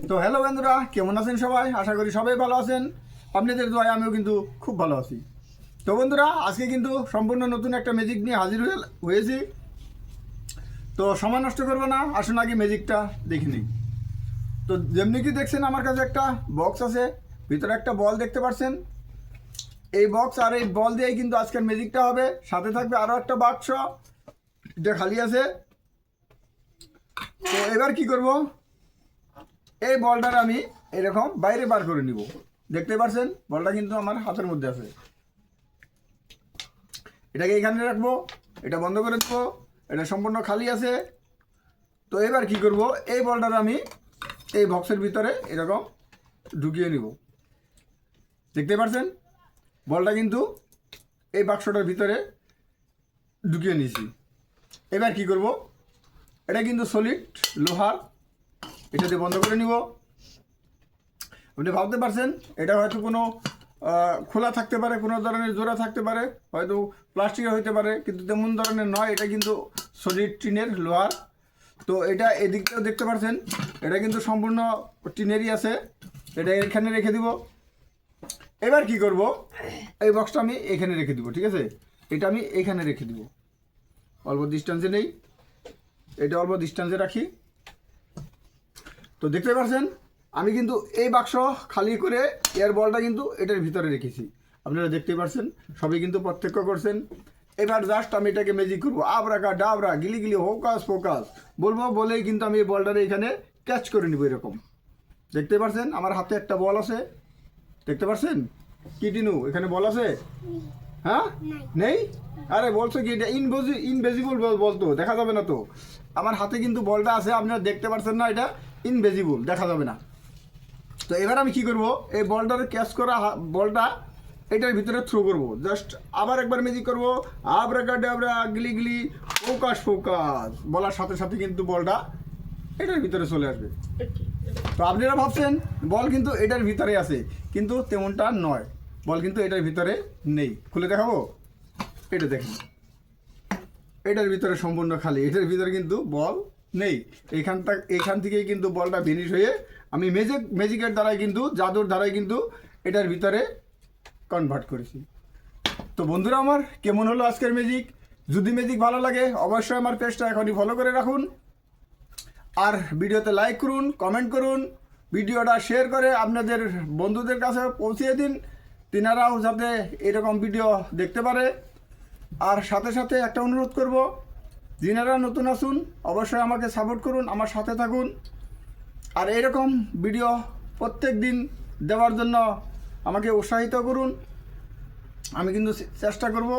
তো হ্যালো বন্ধুরা, কেমন আছেন সবাই? আশা করি সবাই ভালো আছেন। আপনাদের দোয়ায় আমিও কিন্তু খুব ভালো আছি। তো বন্ধুরা, আজকে কিন্তু সম্পূর্ণ নতুন একটা ম্যাজিক নিয়ে হাজির হয়েছি। তো সময় নষ্ট করবো না, আসুন আগে ম্যাজিকটা দেখে নিই। তো যেমনি কি দেখছেন, আমার কাছে একটা বক্স আছে, ভিতরে একটা বল দেখতে পাচ্ছেন। এই বক্স আর এই বল দিয়েই কিন্তু আজকের ম্যাজিকটা হবে। সাথে থাকবে আরও একটা বাক্স, এটা খালি আছে। তো এবার কি করব, এই বলটার আমি এরকম বাইরে বার করে নিব। দেখতে পাচ্ছেন বলটা কিন্তু আমার হাতের মধ্যে আছে। এটাকে এখানে রাখবো, এটা বন্ধ করে দেবো, এটা সম্পূর্ণ খালি আছে। তো এবার কি করব, এই বলটার আমি এই বক্সের ভিতরে এরকম ঢুকিয়ে নিব। দেখতে পাচ্ছেন বলটা কিন্তু এই বাক্সটার ভিতরে ঢুকিয়ে নিয়েছি। এবার কি করব, এটা কিন্তু সলিড লোহার, এটাতে বন্ধ করে নিব। আপনি ভাবতে পারছেন এটা হয়তো কোনো খোলা থাকতে পারে, কোনো ধরনের জোড়া থাকতে পারে, হয়তো প্লাস্টিকের হইতে পারে, কিন্তু তেমন ধরনের নয়। এটা কিন্তু সলিড টিনের লোহার। তো এটা এদিকটাও দেখতে পাচ্ছেন, এটা কিন্তু সম্পূর্ণ টিনেরই আছে। এটা এখানে রেখে দিব। এবার কি করব, এই বক্সটা আমি এখানে রেখে দিব। ঠিক আছে, এটা আমি এখানে রেখে দিব, অল্প ডিস্টেন্সে নেই, এটা অল্প ডিস্টেন্সে রাখি। তো দেখতে পাচ্ছেন আমি কিন্তু এই বাক্স খালি করে এয়ার বলটা কিন্তু এটার ভিতরে রেখেছি। আপনারা দেখতে পাচ্ছেন, সবই কিন্তু প্রত্যক্ষ করছেন। এবার জাস্ট আমি এটাকে ম্যাজিক করবো, আবরাকা ডাবরা গিলি গিলি হোকাস ফোকাস বলবো, বলেই কিন্তু আমি এই বলটারে এখানে ক্যাচ করে নিব। এরকম দেখতে পাচ্ছেন আমার হাতে একটা বল আছে, দেখতে পাচ্ছেন কি টিনু, এখানে বল আছে? হ্যাঁ, নেই? আরে বলছো কি এটা ইনভিজিবল বল, তো দেখা যাবে না। তো আমার হাতে কিন্তু বলটা আছে, আপনারা দেখতে পাচ্ছেন না, এটা ইনভিজিবল, দেখা যাবে না। তো এবার আমি কি করব, এই বলটারে ক্যাচ করা বলটা এটার ভিতরে থ্রো করব। জাস্ট আবার একবার ম্যাজিক করব, আবরাকাডাবরা গিলি গিলি ফোকাস ফোকাস বলার সাথে সাথে কিন্তু বলটা এটার ভিতরে চলে আসবে। তো আপনারা ভাবছেন বল কিন্তু এটার ভিতরে আছে, কিন্তু তেমনটা নয়। বল কিন্তু এটার ভিতরে নেই। খুলে দেখাবো, এটা দেখেন, এটার ভিতরে সম্পূর্ণ খালি, এটার ভিতরে কিন্তু বল নেই। এইখান থেকেই কিন্তু বলটা ফিনিশ হয়ে আমি ম্যাজিকের দ্বারাই কিন্তু, জাদুর দ্বারাই কিন্তু এটার ভিতরে কনভার্ট করেছি। তো বন্ধুরা আমার কেমন হলো আজকের ম্যাজিক? যদি ম্যাজিক ভালো লাগে অবশ্যই আমার পেজটা এখনই ফলো করে রাখুন, আর ভিডিওতে লাইক করুন, কমেন্ট করুন, ভিডিওটা শেয়ার করে আপনাদের বন্ধুদের কাছে পৌঁছিয়ে দিন, তিনারাও যাতে এরকম ভিডিও দেখতে পারে। আর সাথে সাথে একটা অনুরোধ করব, যিনারা নতুন আসুন অবশ্যই আমাকে সাপোর্ট করুন, আমার সাথে থাকুন, আর এরকম ভিডিও প্রত্যেক দিন দেওয়ার জন্য আমাকে উৎসাহিত করুন। আমি কিন্তু চেষ্টা করব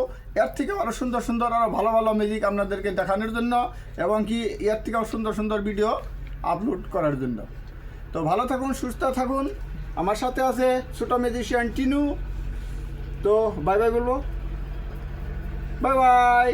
এর থেকে আরও সুন্দর সুন্দর, আরও ভালো ভালো ম্যাজিক আপনাদেরকে দেখানোর জন্য, এবং কি এর থেকেও সুন্দর সুন্দর ভিডিও আপলোড করার জন্য। তো ভালো থাকুন, সুস্থ থাকুন। আমার সাথে আছে ছোটো ম্যাজিশিয়ান টিনু। তো বাই বাই বলবো, বাই বাই।